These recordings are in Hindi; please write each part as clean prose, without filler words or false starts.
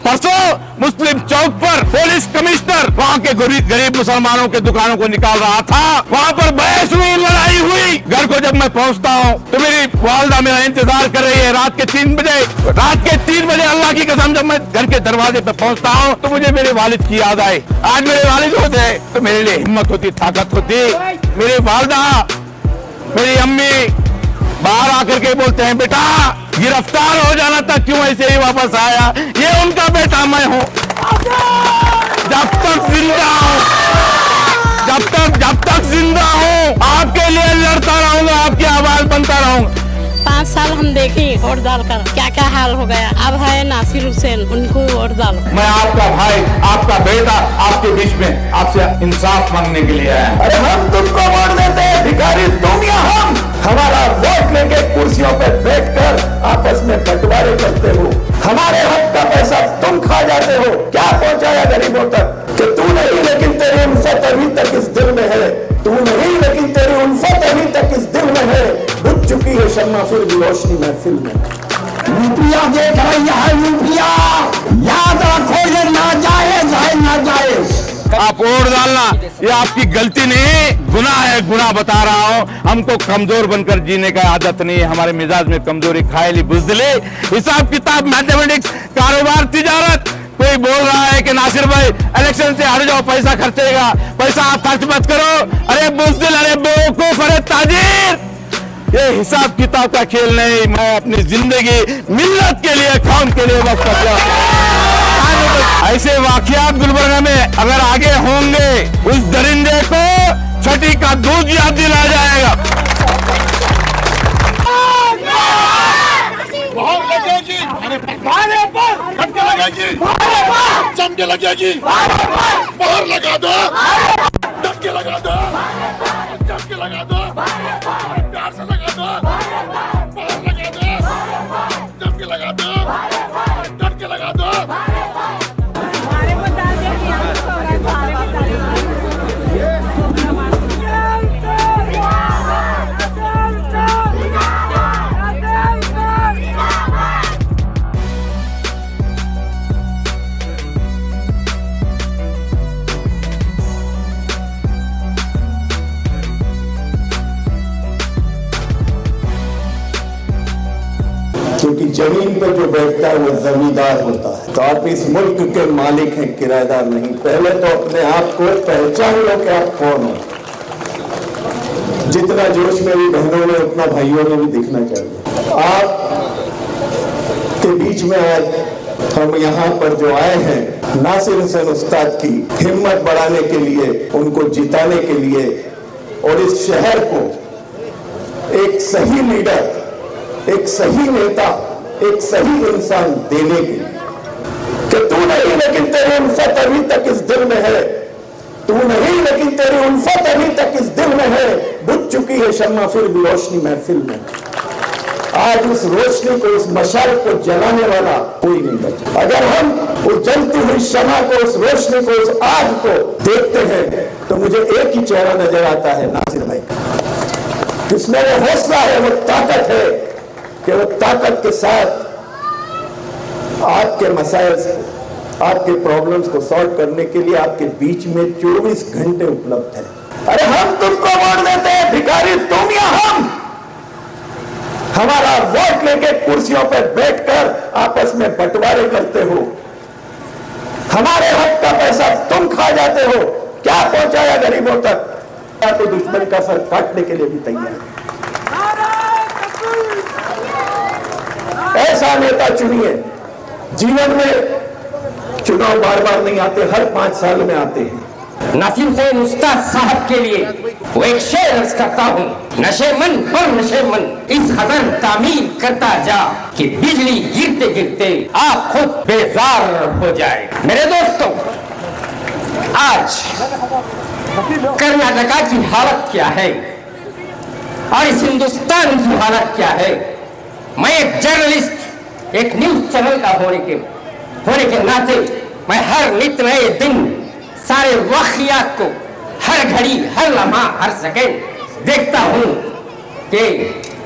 परसों मुस्लिम चौक पर पुलिस कमिश्नर वहाँ के गरीब मुसलमानों के दुकानों को निकाल रहा था, वहाँ पर बहस हुई, लड़ाई हुई। घर को जब मैं पहुँचता हूँ तो मेरी वालदा मेरा इंतजार कर रही है। रात के 3 बजे अल्लाह की कसम जब मैं घर के दरवाजे पे पहुँचता हूँ तो मुझे मेरे वालिद की याद आई। आज मेरे वालिद होते तो मेरे लिए हिम्मत होती, ताकत होती। मेरी वालदा, मेरी अम्मी बाहर आकर के बोलते हैं, बेटा गिरफ्तार हो जाना था, क्यों ऐसे ही वापस आया? ये उनका बेटा मैं हूं। जब तक जिंदा हूं आपके लिए लड़ता रहूंगा, आपकी आवाज बनता रहूंगा। 5 साल हम देखे वोट डालकर क्या क्या हाल हो गया। अब है नासिर हुसैन, उनको वोट डालो। मैं आपका भाई, आपका बेटा आपके बीच में आपसे इंसाफ मांगने के लिए आया। अरे हम तुमको वोट देते हैं, भिखारी तुम या हम? हमारा वोट लेके कुर्सियों पे बैठकर आपस में बंटवारे करते हो। हमारे हक का पैसा तुम खा जाते हो। क्या पहुंचाया गरीबों तक? कि तू नहीं लेकिन तेरी उल्फत अभी तक इस दिल में है। तू नहीं लेकिन तेरी उल्फत अभी तक इस दिल में है। बुझ चुकी है शम्मा फिर भी रोशनी महफिल में। यूपिया देख रही है, यूपिया याद रखो, ये नाजायज है, नाजायज। आप वोट डालना ये आपकी गलती नहीं, गुनाह है, गुनाह बता रहा हूँ। हमको कमजोर बनकर जीने का आदत नहीं है। हमारे मिजाज में कमजोरी, खायली, बुज़दिली, हिसाब किताब, मैथमेटिक्स, कारोबार, तिजारत। कोई बोल रहा है कि नासिर भाई इलेक्शन से हट जाओ, पैसा खर्चेगा, पैसा आप खर्च मत करो। अरे बुज़दिल, अरे बेवकूफ, अरे ताजिर, ये हिसाब किताब का खेल नहीं। मैं अपनी जिंदगी मिल्लत के लिए, कौम के लिए वक्त कर दिया। ऐसे वाकयात गुलबर्गा में अगर आगे होंगे, उस दरिंदे को छठी का दूध याद दिलाया जाएगा। चमके लगेगी, बाहर लगा दो, डबके लगा दो, चमके लगा दो, प्यार से लगा दो, बाहर लगा दो, चमके लगा दो, डबके लगा दो। क्योंकि जमीन पर जो बैठता है वो जमींदार होता है। तो आप इस मुल्क के मालिक हैं, किराएदार नहीं। पहले तो अपने आप को पहचान लो कि आप कौन हो। जितना जोश मेरी बहनों में उतना भाइयों में भी दिखना चाहिए। आप के बीच में आज हम यहाँ पर जो आए हैं, नासिर हुसैन उस्ताद की हिम्मत बढ़ाने के लिए, उनको जिताने के लिए और इस शहर को एक सही लीडर, एक सही नेता, एक सही इंसान देने के लिए। कि तू नहीं लेकिन तेरी उल्फत अभी तक इस दिल में है। तू नहीं लेकिन तेरी उल्फत अभी तक इस दिल में है। बुझ चुकी है शम्मा फिर भी रोशनी महफिल में। आज उस रोशनी को, उस मशाल को जलाने वाला कोई नहीं बचा। अगर हम उस जलती हुई शमा को, उस रोशनी को, उस आग को देखते हैं तो मुझे एक ही चेहरा नजर आता है, नासिर भाई का। जिसमें वो हौसला है, वो ताकत है कि वो ताकत के साथ आपके मसाइल, आपके प्रॉब्लम्स को सॉल्व करने के लिए आपके बीच में 24 घंटे उपलब्ध है। अरे हम तुमको वोट देते हैं, भिखारी तुम या हम? हमारा वोट लेके कुर्सियों पर बैठकर आपस में बंटवारे करते हो। हमारे हक का पैसा तुम खा जाते हो। क्या पहुंचाया गरीबों तक? तो दुश्मन का सर काटने के लिए भी तैयार है। ऐसा नेता चुनिए। जीवन में चुनाव बार बार नहीं आते, हर 5 साल में आते हैं। नासिर हुसैन उस्ताद साहब के लिए वो एक शेर अर्ज करता हूँ। नशे मन पर नशे मन इस कदर तामीर करता जा कि बिजली गिरते गिरते आप खुद बेजार हो जाए। मेरे दोस्तों, आज कर्नाटका की हालत क्या है और इस हिंदुस्तान की हालत क्या है? मैं एक जर्नलिस्ट, एक न्यूज चैनल का होने के नाते मैं हर नित्य नए दिन सारे वाक़ियात को हर घड़ी, हर लम्हा, हर सेकंड देखता हूँ कि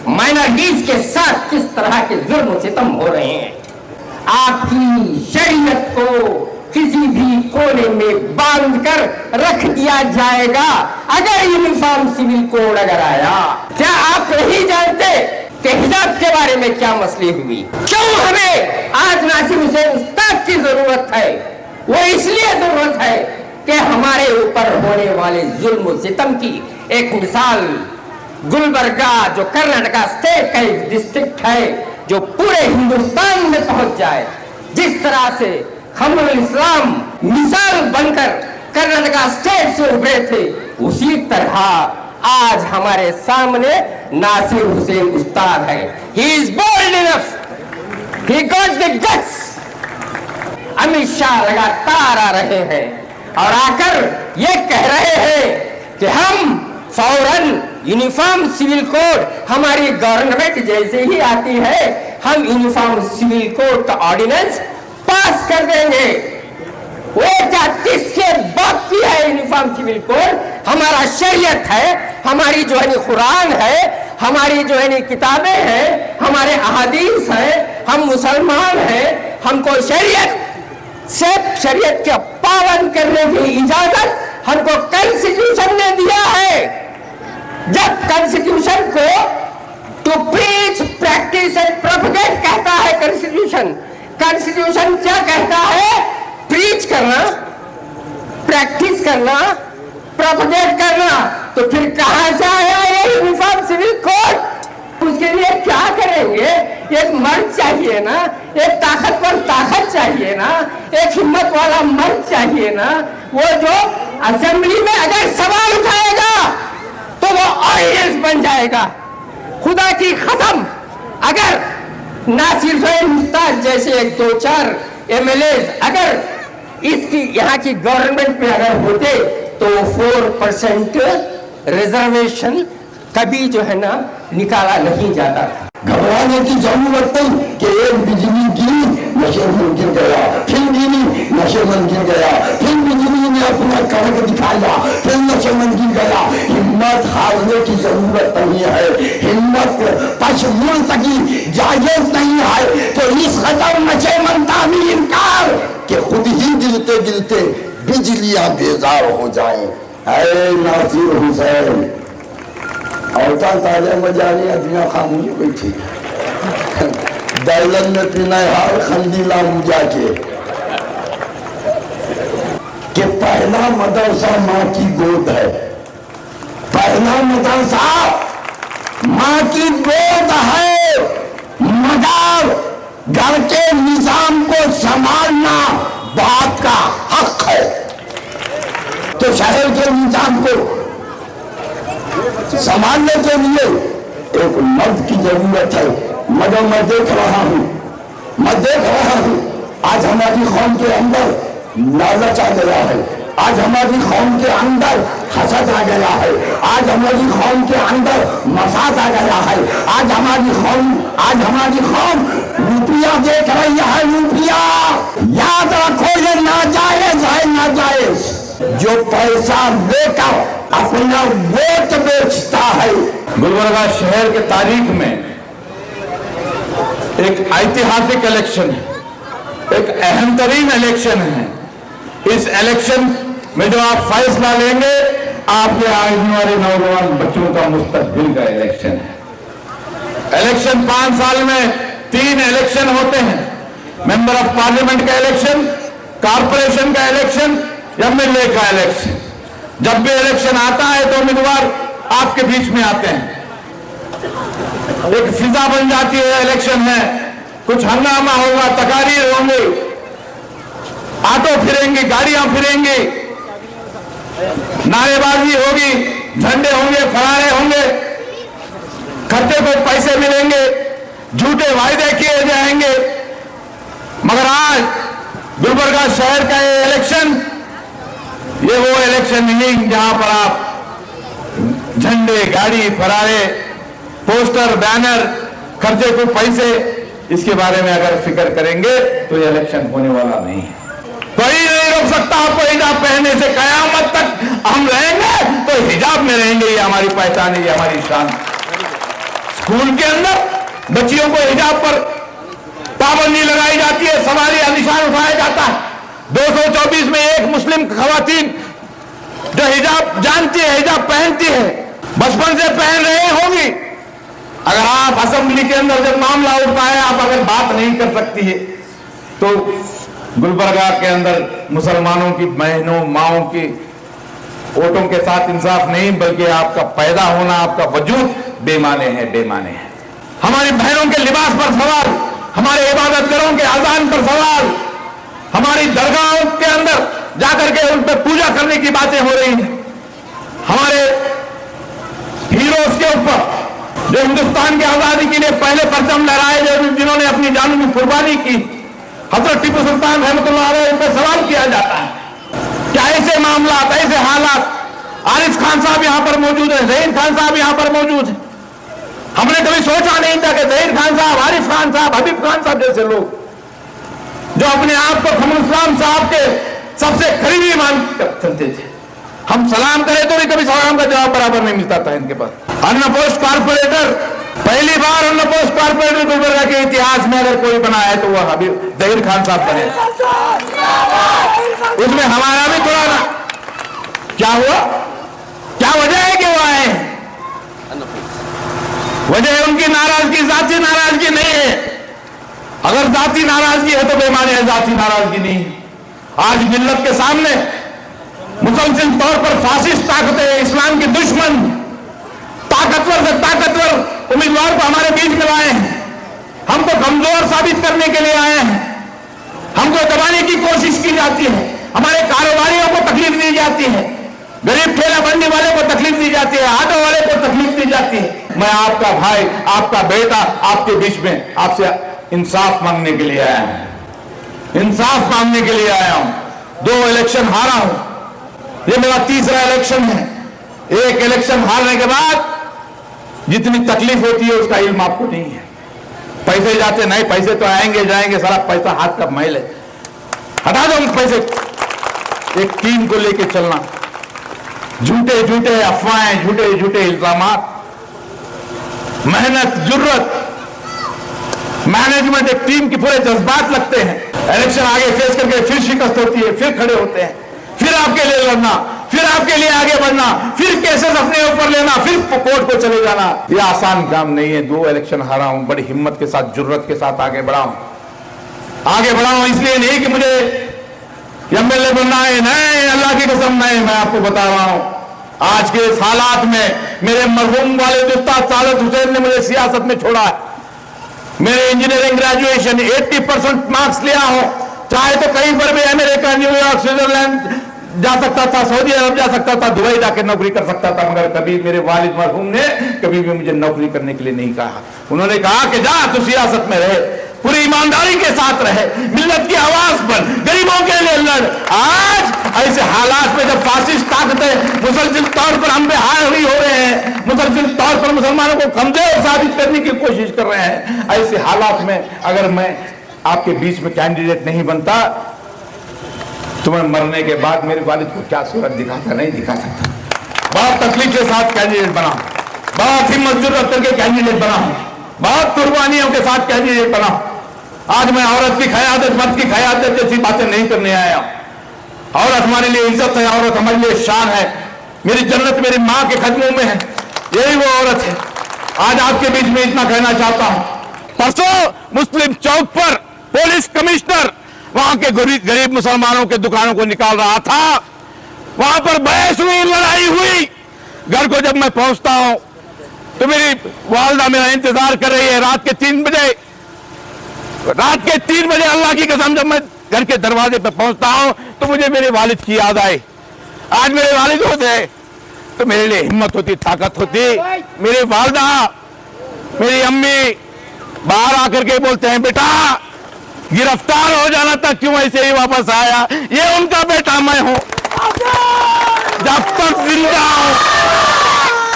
माइनॉरिटीज के साथ किस तरह के जुल्म सितम हो रहे हैं। आपकी शरीयत किसी भी कोने में बांध कर रख दिया जाएगा अगर यूनिफॉर्म सिविल कोड अगर आया। क्या आप नहीं जानते कि हिजाब के बारे में क्या मसले हुई? क्यों हमें आज नासिर हुसैन उस्ताद की जरूरत है? वो इसलिए जरूरत है कि हमारे ऊपर होने वाले जुल्म सितम की एक मिसाल गुलबर्गा जो कर्नाटका स्टेट का एक डिस्ट्रिक्ट है जो पूरे हिंदुस्तान में पहुंच जाए। जिस तरह से खमरुल इस्लाम मिसाल बनकर कर्नाटका स्टेट से उभरे थे, उसी तरह आज हमारे सामने नासिर हुसैन उस्ताद है। He is bold enough, he got the guts. Amit Shah लगातार आ रहे हैं और आकर ये कह रहे हैं कि हम फौरन यूनिफॉर्म सिविल कोड हमारी गवर्नमेंट जैसे ही आती है हम यूनिफॉर्म सिविल कोड का ऑर्डिनेंस पास कर देंगे। वो क्या किसके बाप की है यूनिफॉर्म सिविल कोड? हमारा शरीयत है, हमारी जो है कुरान है, हमारी जो है किताबें हैं, हमारे अहादीस है, हम मुसलमान हैं। हमको शरीयत से शरीयत के पालन करने की इजाजत हमको कॉन्स्टिट्यूशन ने दिया है। जब कॉन्स्टिट्यूशन को to preach practice and propagate कहता है कॉन्स्टिट्यूशन, कॉन्स्टिट्यूशन क्या कहता है? प्रीच करना, प्रैक्टिस करना, प्रोपगेट करना। तो फिर कहां से आया ये यूनिफॉर्म सिविल कोड? उसके लिए क्या करेंगे? एक मर्द चाहिए ना, एक ताकतवर ताकत चाहिए ना, एक हिम्मत वाला मर्द चाहिए ना, वो जो असेंबली में अगर सवाल उठाएगा तो वो ऑडियंस बन जाएगा। खुदा की कसम, अगर नासिर हुसैन उस्ताद जैसे एक दो चार एमएलए अगर इसकी यहाँ की गवर्नमेंट में अगर होते तो 4% रिजर्वेशन कभी जो है ना निकाला नहीं जाता था। घबराने की जरूरत नहीं कि एक बिजली गिरी नशे में गिर गया, फिर गिरी नशे में गिर गया, फिर बिजली ने अपना कड़क दिखाया, फिर नशे में गिर गया। हिम्मत हारने की जरूरत नहीं है, हिम्मत पश्चिम तकी जायज नहीं है। तो इस कदर नशे मनता में इनकार कि खुद ही गिरते गिरते बिजलियां बेजार हो जाए। ऐ नासिर हुसैन औरता ताले मजारी अदिया खामोश बैठी दौलत में पीना हार खंडीला मुजा के पहला मदरसा माँ की गोद है। पहला मदरसा माँ की गोद है, मगर घर के निजाम को संभालना बाप का हक है। तो शहर के निजाम को संभालने के लिए एक मर्द की जरूरत है। मगर मैं देख रहा हूं आज हमारी कौम के अंदर लालच आ गया है, आज हमारी कौम के अंदर हसद आ गया है, आज हमारी कौम के अंदर मसाद आ गया है, आज हमारी कौम रुपया देख रही है। रुपया याद रखो, ये नाजायज है, नाजायज। जो पैसा लेकर अपना वोट बेचता है। गुलबर्गा शहर के तारीख में एक ऐतिहासिक इलेक्शन है, एक अहम तरीन इलेक्शन है। इस इलेक्शन में जो आप फैसला लेंगे आपके आने वाले नौजवान बच्चों का मुस्तकबिल का इलेक्शन है। इलेक्शन 5 साल में 3 इलेक्शन होते हैं, मेंबर ऑफ पार्लियामेंट का इलेक्शन, कारपोरेशन का इलेक्शन, एमएलए का इलेक्शन। जब भी इलेक्शन आता है तो उम्मीदवार आपके बीच में आते हैं, एक फिजा बन जाती है। इलेक्शन है, कुछ हंगामा होगा, तकारीर होंगे, ऑटो फिरेंगे, गाड़ियां फिरेंगी, नारेबाजी होगी, झंडे होंगे, फरारे होंगे, खर्चे को पैसे मिलेंगे, झूठे वायदे किए जाएंगे। मगर आज गुलबर्गा शहर का ये इलेक्शन, ये वो इलेक्शन नहीं जहां पर आप झंडे, गाड़ी, फरारे, पोस्टर, बैनर, खर्चे को पैसे, इसके बारे में अगर फिक्र करेंगे तो ये इलेक्शन होने वाला नहीं है। कोई नहीं रोक सकता आपको हिजाब पहनने से। कयामत तक हम रहेंगे तो हिजाब में रहेंगे, ये हमारी पहचान है, ये हमारी शान। स्कूल के अंदर बच्चियों को हिजाब पर पाबंदी लगाई जाती है, सवारी निशान उठाया जाता है। 224 में एक मुस्लिम खवातीन जो हिजाब जानती है, हिजाब पहनती है, बचपन से पहन रही होंगी, अगर आप असेंबली के अंदर जब मामला उठता है, आप अगर बात नहीं कर सकती है, तो गुलबर्गा के अंदर मुसलमानों की बहनों माओं की वोटों के साथ इंसाफ नहीं, बल्कि आपका पैदा होना, आपका वजूद बेमाने है, बेमाने है। हमारी बहनों के लिबास पर सवाल, हमारे इबादत घरों के अजान पर सवाल, हमारी दरगाहों के अंदर जाकर के उन पर पूजा करने की बातें हो रही हैं। हमारे हीरोज के ऊपर जो हिंदुस्तान की आजादी के लिए पहले परचम लहराए, जिन्होंने अपनी जानों की कुर्बानी की, हजरत टीपू सुल्तान रहमतुल्लाह अलैह पर सवाल किया जाता है। क्या ऐसे मामला, ऐसे हालात, आरिफ खान साहब यहां पर मौजूद है, जहीर खान साहब यहां पर मौजूद है। हमने कभी सोचा नहीं था कि जहीर खान साहब, आरिफ खान साहब, हबीब खान साहब जैसे लोग जो अपने आप को खमरुल इस्लाम साहब के सबसे करीबी मान चलते थे, हम सलाम करें तो भी कभी सलाम का जवाब बराबर नहीं मिलता था इनके पास। अन्न पोस्ट कॉर्पोरेटर, पहली बार अन्न पोस्ट कॉर्पोरेटर गुलबर्गा के इतिहास में अगर कोई बना है तो वह हबीब जहीर खान साहब बने। उसमें हमारा भी थोड़ा ना, क्या हुआ, क्या वजह है कि वो आए हैं? वजह उनकी नाराजगी, जाती नाराजगी नहीं है। अगर जाती नाराजगी है तो बेमानी है, जाती नाराजगी नहीं। आज मिल्लत के सामने मुसलसल तौर पर फासिस्ट ताकतें, इस्लाम के दुश्मन, ताकतवर से ताकतवर उम्मीदवार को हमारे बीच में लाए हैं। हमको कमजोर साबित करने के लिए आए हैं, हमको दबाने की कोशिश की जाती है, हमारे कारोबारियों को तकलीफ दी जाती है, गरीब ठेला बंदी वाले को तकलीफ दी जाती है, ऑटो वाले को तकलीफ दी जाती है। मैं आपका भाई, आपका बेटा आपके बीच में आपसे इंसाफ मांगने के लिए आया हूं, इंसाफ मांगने के लिए आया हूं। 2 इलेक्शन हारा हूं, ये मेरा तीसरा इलेक्शन है। एक इलेक्शन हारने के बाद जितनी तकलीफ होती है उसका इल्म आपको नहीं है। पैसे जाते नहीं, पैसे तो आएंगे जाएंगे, सारा पैसा हाथ का मैल है, हटा दो पैसे। एक टीम को लेके चलना, झूठे झूठे अफवाहें, झूठे झूठे इल्जामात, मेहनत, जुर्रत, मैनेजमेंट, एक टीम की पूरे जज्बात लगते हैं। इलेक्शन आगे फेस करके फिर शिकस्त होती है, फिर खड़े होते हैं, फिर आपके लिए लड़ना, फिर आपके लिए आगे बढ़ना, फिर केसेस अपने ऊपर लेना, फिर कोर्ट को चले जाना। यह आसान काम नहीं है। 2 इलेक्शन हारा हूं, बड़ी हिम्मत के साथ, जुर्रत के साथ आगे बढ़ा हूं। इसलिए नहीं कि मुझे एमएलए बनना है, नहीं, अल्लाह की कसम नहीं। मैं आपको बता रहा हूं, आज के इस हालात में मेरे मरहूम वाले उस्ताद सालत हुसैन ने मुझे सियासत में छोड़ा है। मेरे इंजीनियरिंग ग्रेजुएशन 80% मार्क्स लिया हो, चाहे तो कहीं पर भी अमेरिका, न्यूयॉर्क, स्विट्जरलैंड जा सकता था, सऊदी अरब जा सकता था, दुबई जाके नौकरी कर सकता था, मगर कभी मेरे वालिद मरहूम ने कभी भी मुझे नौकरी करने के लिए नहीं कहा। उन्होंने कहा कि जा तू सियासत में रहे, पूरी ईमानदारी के साथ रहे, मिल्लत की आवाज बन, गरीबों के लिए लड़। आज ऐसे हालात में जब फासिस्ट ताकतें मुसलसल तौर पर हम पे हावी हो रहे हैं, मुसलसल तौर पर मुसलमानों को कमजोर साबित करने की कोशिश कर रहे हैं, ऐसे हालात में अगर मैं आपके बीच में कैंडिडेट नहीं बनता तो मैं मरने के बाद मेरे वालिद को क्या सूरत दिखाता, नहीं दिखा सकता। बहुत तकलीफ के साथ कैंडिडेट बना, बहुत हिम्मत जुर्रत करके कैंडिडेट बना, बहुत कुर्बानियों के साथ कैंडिडेट बना। आज मैं औरत की क़यादत, मर्द की क़यादत जैसी बातें नहीं करने आया। औरत हमारे लिए इज्जत है, औरत हमारे लिए शान है। मेरी जन्नत मेरी माँ के कदमों में है, यही वो औरत है। आज आपके बीच में इतना कहना चाहता हूं। परसों मुस्लिम चौक पर पुलिस कमिश्नर वहां के गरीब मुसलमानों के दुकानों को निकाल रहा था, वहां पर बहस हुई, लड़ाई हुई। घर को जब मैं पहुंचता हूं तो मेरी वालदा मेरा इंतजार कर रही है। रात के 3 बजे अल्लाह की कसम जब मैं घर के दरवाजे पर पहुंचता हूं तो मुझे मेरे वालिद की याद आई। आज मेरे वालिद होते तो मेरे लिए हिम्मत होती, ताकत होती। मेरी वालदा, मेरी अम्मी बाहर आकर के बोलते हैं, बेटा गिरफ्तार हो जाना था, क्यों ऐसे ही वापस आया? ये उनका बेटा मैं हूं। जब तक जिंदा हूं,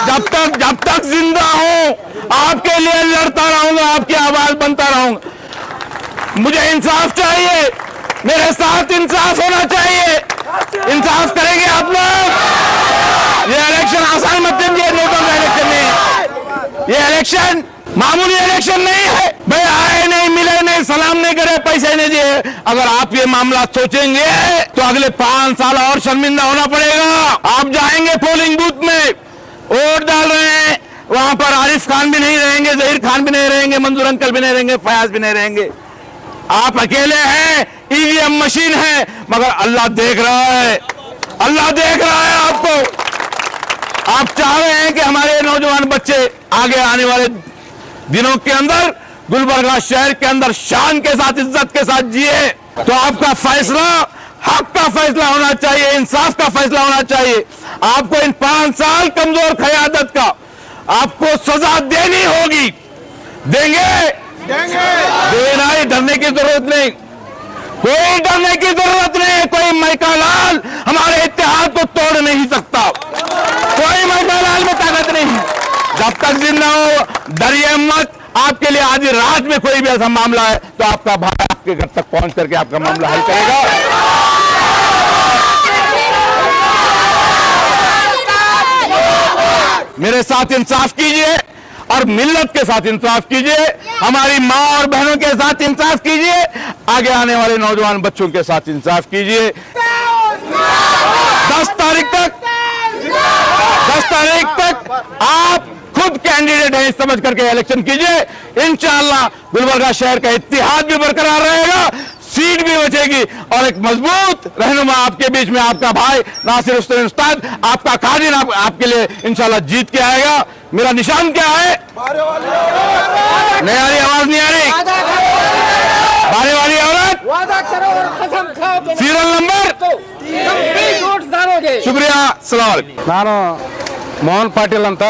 जब तक जिंदा हूं आपके लिए लड़ता रहूंगा, आपकी आवाज बनता रहूंगा। मुझे इंसाफ चाहिए, मेरे साथ इंसाफ होना चाहिए। इंसाफ करेंगे आप लोग? ये इलेक्शन आसान मत समझिए, नोटों का इलेक्शन नहीं, ये इलेक्शन मामूली इलेक्शन नहीं है भाई, आए नहीं, मिले नहीं, सलाम नहीं करे, पैसे नहीं दिए। अगर आप ये मामला सोचेंगे तो अगले 5 साल और शर्मिंदा होना पड़ेगा। आप जाएंगे पोलिंग बूथ में, वोट डाल रहे हैं, वहां पर आरिफ खान भी नहीं रहेंगे, जहीर खान भी नहीं रहेंगे, मंजूर अंकल भी नहीं रहेंगे, फयाज भी नहीं रहेंगे। आप अकेले हैं, ईवीएम मशीन है, मगर अल्लाह देख रहा है, अल्लाह देख रहा है आपको। आप चाह रहे हैं कि हमारे नौजवान बच्चे आगे आने वाले दिनों के अंदर गुलबर्गा शहर के अंदर शान के साथ, इज्जत के साथ जिए, तो आपका फैसला हक का फैसला होना चाहिए, इंसाफ का फैसला होना चाहिए। आपको इन 5 साल कमजोर क़यादत का आपको सजा देनी होगी। देंगे? देना ही, डरने की जरूरत नहीं, कोई डरने की जरूरत नहीं। कोई मैकालाल हमारे इत्तेहाद को तोड़ नहीं सकता, कोई मैकालाल में ताकत नहीं। जब तक जिंदा हो डरिए मत। आपके लिए आधी रात में कोई भी ऐसा मामला है तो आपका भाई आपके घर तक पहुंच करके आपका मामला हल करेगा। मेरे साथ इंसाफ कीजिए और मिल्लत के साथ इंसाफ कीजिए, हमारी माँ और बहनों के साथ इंसाफ कीजिए, आगे आने वाले नौजवान बच्चों के साथ इंसाफ कीजिए। 10 तारीख तक आप खुद कैंडिडेट हैं समझ करके इलेक्शन कीजिए। इंशाअल्लाह गुलबर्गा शहर का इत्तेहाद भी बरकरार रहेगा, सीट भी बचेगी और एक मजबूत रहनुमा आपके बीच में आपका भाई नासिर हुसैन उस्ताद, आपका कादिर आपके लिए इंशाअल्लाह जीत के आएगा। मेरा निशान क्या है? नहीं आ रही आवाज, नहीं आ रही? बारे वाली औरत, सीरियल नंबर। शुक्रिया, अस्सलाम वालेकुम। ನಾನು ಮೋಹನ್ ಪಾಟೀಲ್ ಅಂತ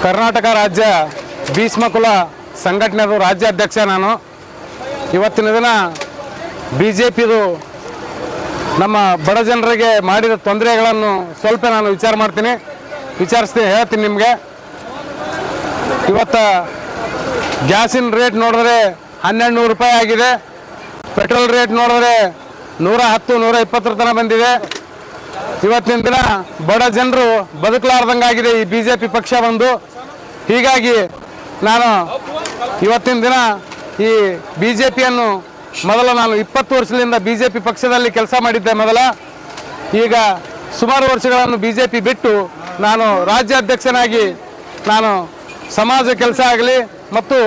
ಕರ್ನಾಟಕ ರಾಜ್ಯ ಭೀಷ್ಮಕುಲ ಸಂಘಟನೆದು ರಾಜ್ಯಾಧ್ಯಕ್ಷ ನಾನು. ಇವತ್ತಿನ ದಿನ ಬಿ ಜೆ ಪಿದು ನಮ್ಮ ಬಡ ಜನರಿಗೆ ಮಾಡಿದ ತೊಂದರೆಗಳನ್ನು ಸ್ವಲ್ಪ ನಾನು ಹೇಳ್ತೀನಿ ನಿಮಗೆ. ಇವತ್ತು ಗ್ಯಾಸಿನ ರೇಟ್ ನೋಡಿದ್ರೆ 1200 ರೂಪಾಯಿ ಆಗಿದೆ, ಪೆಟ್ರೋಲ್ ರೇಟ್ ನೋಡಿದ್ರೆ 110, 120 ತನಕ ಬಂದಿದೆ. ಇವತ್ತಿನ ದಿನ ಬಡ ಜನರು ಬದುಕಲಾರ್ದಂಗಾಗಿದೆ ಈ ಬಿ ಜೆ ಪಿ ಪಕ್ಷ ಬಂದು. ಹೀಗಾಗಿ ನಾನು ಇವತ್ತಿನ ದಿನ ಈ ಬಿ ಜೆ ಪಿಯನ್ನು ಮೊದಲು ನಾನು 20 ವರ್ಷದಿಂದ ಬಿ ಜೆ ಪಿ ಪಕ್ಷದಲ್ಲಿ ಕೆಲಸ ಮಾಡಿದ್ದೆ ಮೊದಲ. ಈಗ ಸುಮಾರು ವರ್ಷಗಳನ್ನು ಬಿ ಜೆ ಪಿ ಬಿಟ್ಟು ನಾನು ರಾಜ್ಯಾಧ್ಯಕ್ಷನಾಗಿ ನಾನು ಸಮಾಜ ಕೆಲಸ ಆಗಲಿ ಮತ್ತು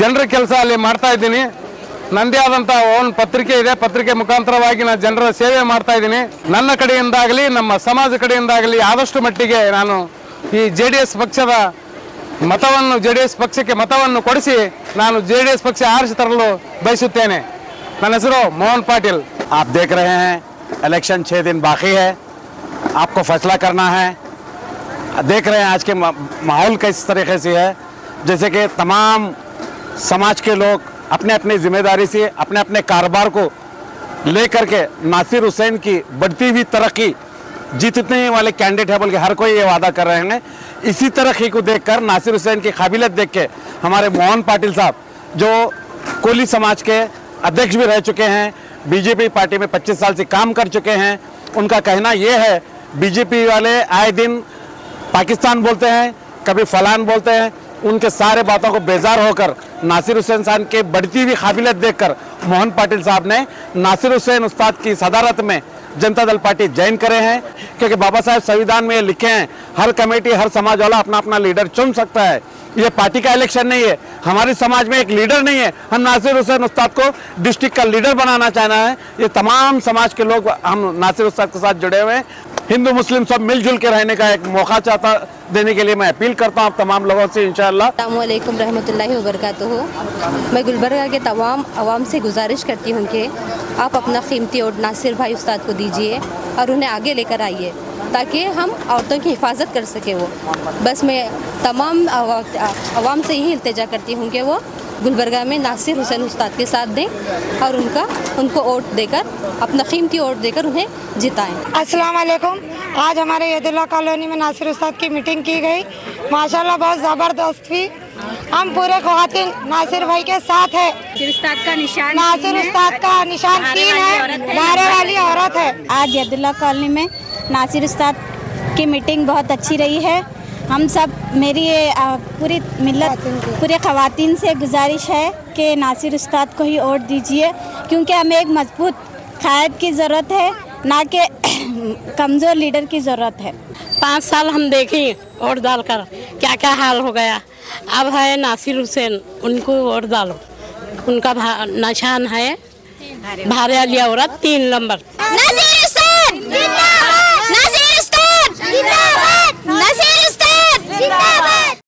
ಜನರ ಕೆಲಸ ಅಲ್ಲಿ ಮಾಡ್ತಾ ಇದ್ದೀನಿ. ನಂದೇ ಆದಂಥ ಒಂದು ಪತ್ರಿಕೆ ಇದೆ, ಪತ್ರಿಕೆ ಮುಖಾಂತರವಾಗಿ ನಾನು ಜನರ ಸೇವೆ ಮಾಡ್ತಾ ಇದ್ದೀನಿ. ನನ್ನ ಕಡೆಯಿಂದಾಗಲಿ ನಮ್ಮ ಸಮಾಜ ಕಡೆಯಿಂದಾಗಲಿ ಆದಷ್ಟು ಮಟ್ಟಿಗೆ ನಾನು ಈ JDS ಪಕ್ಷದ मतवन्नु जेडीएस पक्ष के मतवन्नु कोडिसी नानु जेडीएस पक्ष आरिಸಿ तरलु बयसुत्तेने। ನನ್ನ ಹೆಸರು मोहन पाटिल। आप देख रहे हैं इलेक्शन 6 दिन बाकी है, आपको फैसला करना है। देख रहे हैं आज के माहौल किस तरीके से है, जैसे कि तमाम समाज के लोग अपने अपनी जिम्मेदारी से अपने अपने कारोबार को लेकर के नासिर हुसैन की बढ़ती हुई तरक्की जीतने वाले कैंडिडेट है बोल के हर कोई ये वादा कर रहे हैं। इसी तरक्की को देखकर नासिर हुसैन की काबिलियत देख के हमारे मोहन पाटिल साहब जो कोली समाज के अध्यक्ष भी रह चुके हैं, बीजेपी पार्टी में 25 साल से काम कर चुके हैं, उनका कहना ये है बीजेपी वाले आए दिन पाकिस्तान बोलते हैं, कभी फलान बोलते हैं। उनके सारे बातों को बेजार होकर नासिर हुसैन साहब के बढ़ती हुई काबिलियत देखकर मोहन पाटिल साहब ने नासिर हुसैन उस्ताद की सदारत में जनता दल पार्टी ज्वाइन करे हैं, क्योंकि बाबा साहब संविधान में लिखे हैं हर कमेटी हर समाज वाला अपना अपना लीडर चुन सकता है। ये पार्टी का इलेक्शन नहीं है, हमारे समाज में एक लीडर नहीं है, हम नासिर हुसैन उस्ताद को डिस्ट्रिक्ट का लीडर बनाना चाहना है। ये तमाम समाज के लोग हम नासिर उस्ताद के साथ जुड़े हुए हैं। हिंदू मुस्लिम सब मिलजुल के रहने का एक मौका चाहता देने के लिए मैं अपील करता हूँ तमाम लोगों से इंशाअल्लाह। अस्सलामुअलैकुम रहमतुल्लाहि वबरकातुहू। मैं गुलबर्गा के तमाम आवाम से गुजारिश करती हूँ कि आप अपना कीमती वोट नासिर भाई उस्ताद को दीजिए और उन्हें आगे लेकर आइए ताकि हम औरतों की हिफाजत कर सके। वो बस मैं तमाम आवाम से यही इल्तिजा करती हूँ कि वो गुलबर्गा में नासिर हुसैन उस्ताद के साथ दें और उनको वोट देकर अपना कीमती वोट देकर उन्हें जिताएं। अस्सलाम वालेकुम। आज हमारे यदुल्ला कॉलोनी में नासिर उस्ताद की मीटिंग की गई, माशाल्लाह बहुत ज़बरदस्त थी। हम पूरे ख़वातीन नासिर भाई के साथ है। नासिर उस्ताद का निशान तीन है, नारे वाली औरत है। आज यदुल्ला कॉलोनी में नासिर उस्ताद की मीटिंग बहुत अच्छी रही है। हम सब मेरी पूरी मिल्लत पूरे ख़वातीन से गुजारिश है कि नासिर उस्ताद को ही वोट दीजिए, क्योंकि हमें एक मजबूत क़यादत की ज़रूरत है, ना कि कमज़ोर लीडर की ज़रूरत है। 5 साल हम देखे वोट डालकर क्या क्या हाल हो गया। अब है नासिर हुसैन, उनको वोट डालो। उनका निशान है भारे वाली औरत 3 नंबर।